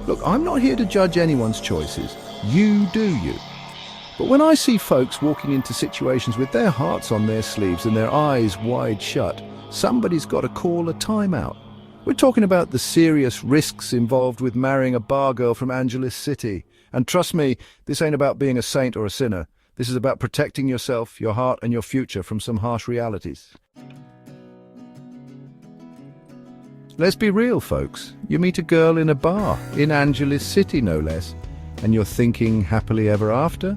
Look, I'm not here to judge anyone's choices. You do you. But when I see folks walking into situations with their hearts on their sleeves and their eyes wide shut, somebody's got to call a timeout. We're talking about the serious risks involved with marrying a bar girl from Angeles City. And trust me, this ain't about being a saint or a sinner. This is about protecting yourself, your heart, and your future from some harsh realities. Let's be real, folks. You meet a girl in a bar, in Angeles City no less, and you're thinking happily ever after?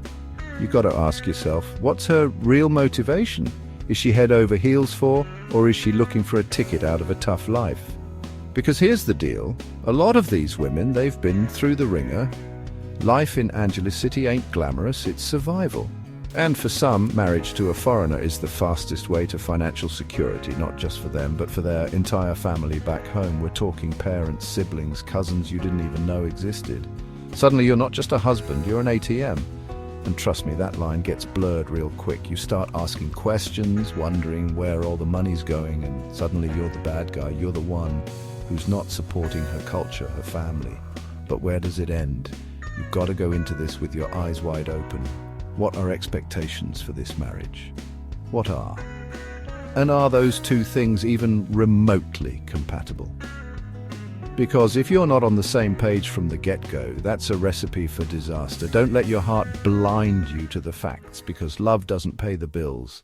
You've got to ask yourself, what's her real motivation? Is she head over heels for, or is she looking for a ticket out of a tough life? Because here's the deal, a lot of these women, they've been through the ringer. Life in Angeles City ain't glamorous, it's survival. And for some, marriage to a foreigner is the fastest way to financial security, not just for them, but for their entire family back home. We're talking parents, siblings, cousins you didn't even know existed. Suddenly you're not just a husband, you're an ATM. And trust me, that line gets blurred real quick. You start asking questions, wondering where all the money's going, and suddenly you're the bad guy. You're the one who's not supporting her culture, her family. But where does it end? You've got to go into this with your eyes wide open. What are expectations for this marriage? What are? And are those two things even remotely compatible? Because if you're not on the same page from the get-go, that's a recipe for disaster. Don't let your heart blind you to the facts, because love doesn't pay the bills.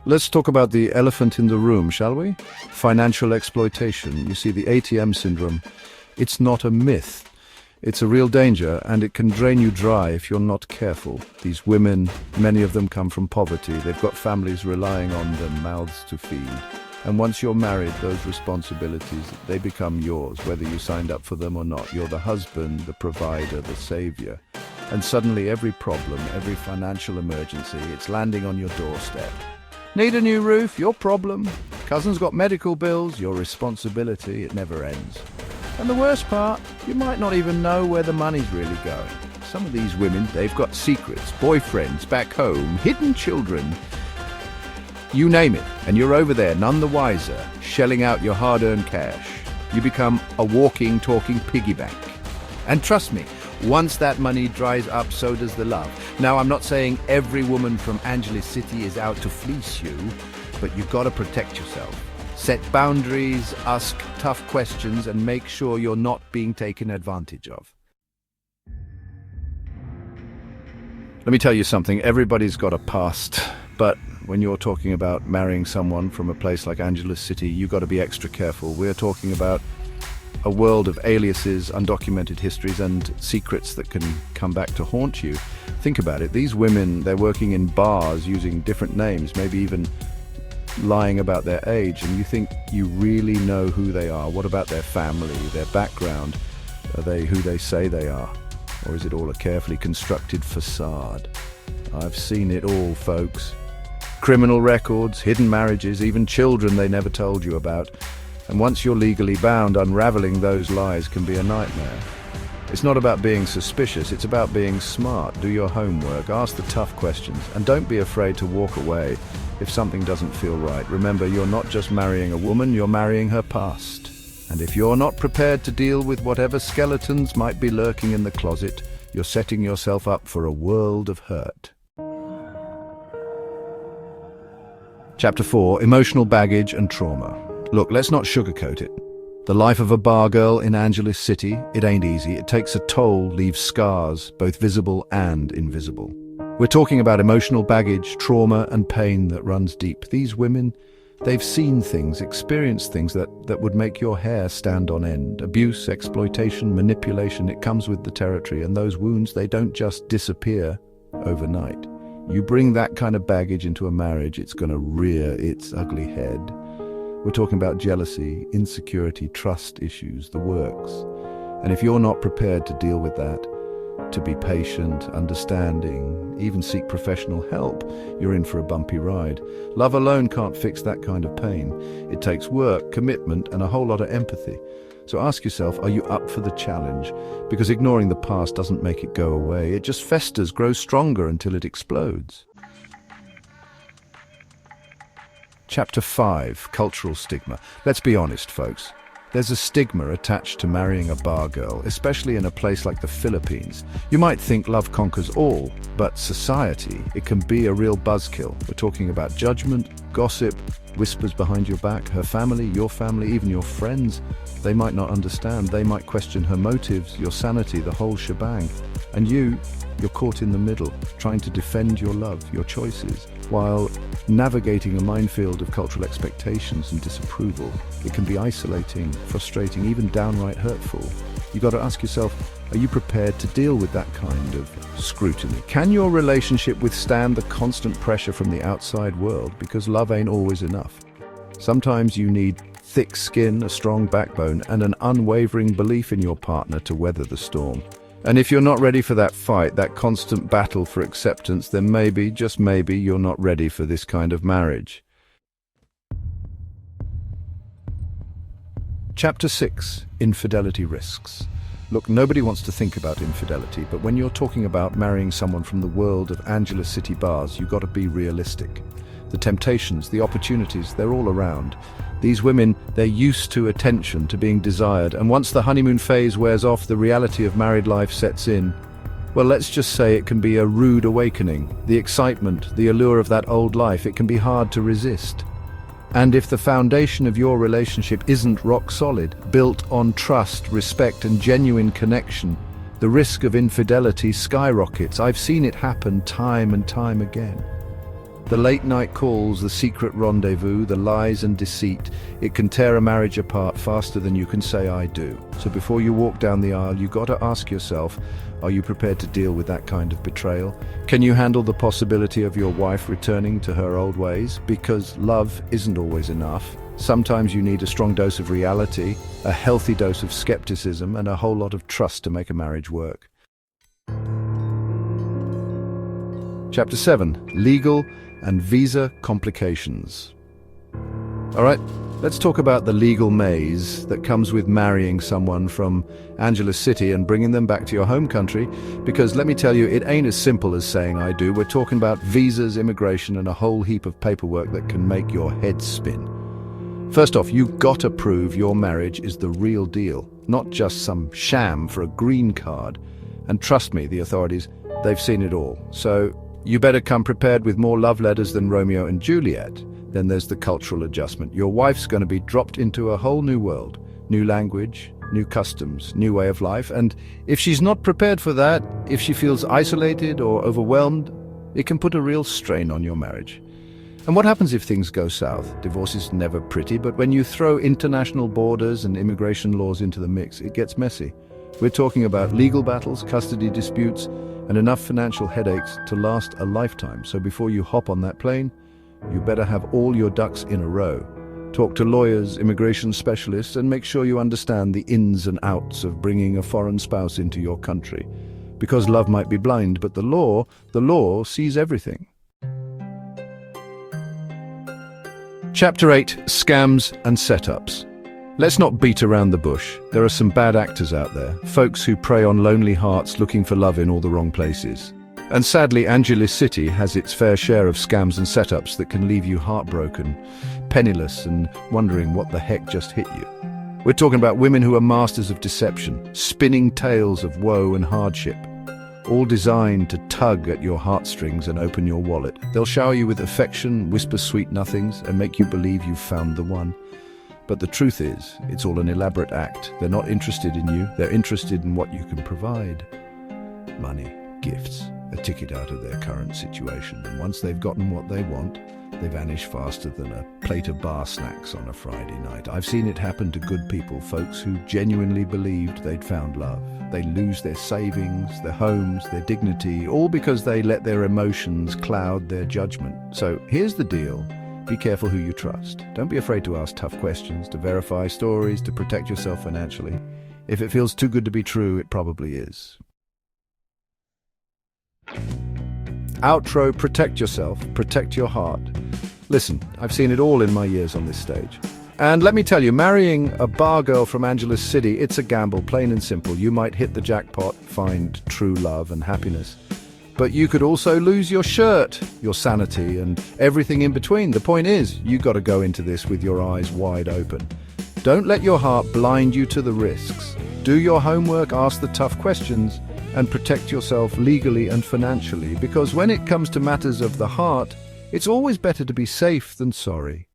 Let's talk about the elephant in the room, shall we? Financial exploitation. You see, the ATM syndrome, it's not a myth. It's a real danger, and it can drain you dry if you're not careful. These women, many of them come from poverty. They've got families relying on them, mouths to feed. And once you're married, those responsibilities, they become yours, whether you signed up for them or not. You're the husband, the provider, the savior. And suddenly every problem, every financial emergency, it's landing on your doorstep. Need a new roof? Your problem. Cousin's got medical bills? Your responsibility. It never ends. And the worst part, you might not even know where the money's really going. Some of these women, they've got secrets, boyfriends back home, hidden children. You name it, and you're over there, none the wiser, shelling out your hard-earned cash. You become a walking, talking piggy bank. And trust me, once that money dries up, so does the love. Now, I'm not saying every woman from Angeles City is out to fleece you, but you've got to protect yourself. Set boundaries, ask tough questions, and make sure you're not being taken advantage of. Let me tell you something, everybody's got a past, but when you're talking about marrying someone from a place like Angeles City, you've got to be extra careful. We're talking about a world of aliases, undocumented histories, and secrets that can come back to haunt you. Think about it. These women, they're working in bars using different names, maybe even lying about their age, and you think you really know who they are. What about their family, their background? Are they who they say they are? Or is it all a carefully constructed facade? I've seen it all, folks. Criminal records, hidden marriages, even children they never told you about. And once you're legally bound, unraveling those lies can be a nightmare. It's not about being suspicious, it's about being smart. Do your homework, ask the tough questions, and don't be afraid to walk away if something doesn't feel right. Remember, you're not just marrying a woman, you're marrying her past. And if you're not prepared to deal with whatever skeletons might be lurking in the closet, you're setting yourself up for a world of hurt. Chapter 4, Emotional Baggage and Trauma. Look, let's not sugarcoat it. The life of a bar girl in Angeles City, it ain't easy. It takes a toll, leaves scars, both visible and invisible. We're talking about emotional baggage, trauma, and pain that runs deep. These women, they've seen things, experienced things that would make your hair stand on end. Abuse, exploitation, manipulation, it comes with the territory, and those wounds, they don't just disappear overnight. You bring that kind of baggage into a marriage, it's going to rear its ugly head. We're talking about jealousy, insecurity, trust issues, the works. And if you're not prepared to deal with that, to be patient, understanding, even seek professional help, you're in for a bumpy ride. Love alone can't fix that kind of pain. It takes work, commitment, and a whole lot of empathy. So ask yourself, are you up for the challenge? Because ignoring the past doesn't make it go away. It just festers, grows stronger until it explodes. Chapter 5, Cultural Stigma. Let's be honest, folks. There's a stigma attached to marrying a bar girl, especially in a place like the Philippines. You might think love conquers all, but society, it can be a real buzzkill. We're talking about judgment, gossip, whispers behind your back, her family, even your friends. They might not understand. They might question her motives, your sanity, the whole shebang. And you're caught in the middle, trying to defend your love, your choices, while navigating a minefield of cultural expectations and disapproval. It can be isolating, frustrating, even downright hurtful. You got to ask yourself, are you prepared to deal with that kind of scrutiny? Can your relationship withstand the constant pressure from the outside world? Because love ain't always enough. Sometimes you need thick skin, a strong backbone, and an unwavering belief in your partner to weather the storm. And if you're not ready for that fight, that constant battle for acceptance, then maybe, just maybe, you're not ready for this kind of marriage. Chapter 6. Infidelity Risks. Look, nobody wants to think about infidelity, but when you're talking about marrying someone from the world of Angeles City bars, you've got to be realistic. The temptations, the opportunities, they're all around. These women, they're used to attention, to being desired, and once the honeymoon phase wears off, the reality of married life sets in. Well, let's just say it can be a rude awakening. The excitement, the allure of that old life, it can be hard to resist. And if the foundation of your relationship isn't rock solid, built on trust, respect, and genuine connection, the risk of infidelity skyrockets. I've seen it happen time and time again. The late-night calls, the secret rendezvous, the lies and deceit, it can tear a marriage apart faster than you can say "I do." So before you walk down the aisle, you've got to ask yourself, are you prepared to deal with that kind of betrayal? Can you handle the possibility of your wife returning to her old ways? Because love isn't always enough. Sometimes you need a strong dose of reality, a healthy dose of skepticism, and a whole lot of trust to make a marriage work. Chapter 7. Legal and visa complications. All right, let's talk about the legal maze that comes with marrying someone from Angeles City and bringing them back to your home country, because let me tell you, it ain't as simple as saying "I do." We're talking about visas, immigration, and a whole heap of paperwork that can make your head spin. First off, you've got to prove your marriage is the real deal, not just some sham for a green card. And trust me, the authorities, they've seen it all. So you better come prepared with more love letters than Romeo and Juliet. Then there's the cultural adjustment. Your wife's going to be dropped into a whole new world, new language, new customs, new way of life. And if she's not prepared for that, if she feels isolated or overwhelmed, it can put a real strain on your marriage. And what happens if things go south? Divorce is never pretty, but when you throw international borders and immigration laws into the mix, it gets messy. We're talking about legal battles, custody disputes, and enough financial headaches to last a lifetime. So before you hop on that plane, you better have all your ducks in a row. Talk to lawyers, immigration specialists, and make sure you understand the ins and outs of bringing a foreign spouse into your country. Because love might be blind, but the law sees everything. Chapter 8. Scams and Setups. Let's not beat around the bush. There are some bad actors out there, folks who prey on lonely hearts looking for love in all the wrong places. And sadly, Angeles City has its fair share of scams and setups that can leave you heartbroken, penniless, and wondering what the heck just hit you. We're talking about women who are masters of deception, spinning tales of woe and hardship, all designed to tug at your heartstrings and open your wallet. They'll shower you with affection, whisper sweet nothings, and make you believe you've found the one. But the truth is, it's all an elaborate act. They're not interested in you, they're interested in what you can provide. Money, gifts, a ticket out of their current situation. And once they've gotten what they want, they vanish faster than a plate of bar snacks on a Friday night. I've seen it happen to good people, folks who genuinely believed they'd found love. They lose their savings, their homes, their dignity, all because they let their emotions cloud their judgment. So here's the deal. Be careful who you trust. Don't be afraid to ask tough questions, to verify stories, to protect yourself financially. If it feels too good to be true, it probably is. Outro: protect yourself, protect your heart. Listen, I've seen it all in my years on this stage. And let me tell you, marrying a bar girl from Angeles City, it's a gamble, plain and simple. You might hit the jackpot, find true love and happiness. But you could also lose your shirt, your sanity, and everything in between. The point is, you got to go into this with your eyes wide open. Don't let your heart blind you to the risks. Do your homework, ask the tough questions, and protect yourself legally and financially, because when it comes to matters of the heart, it's always better to be safe than sorry.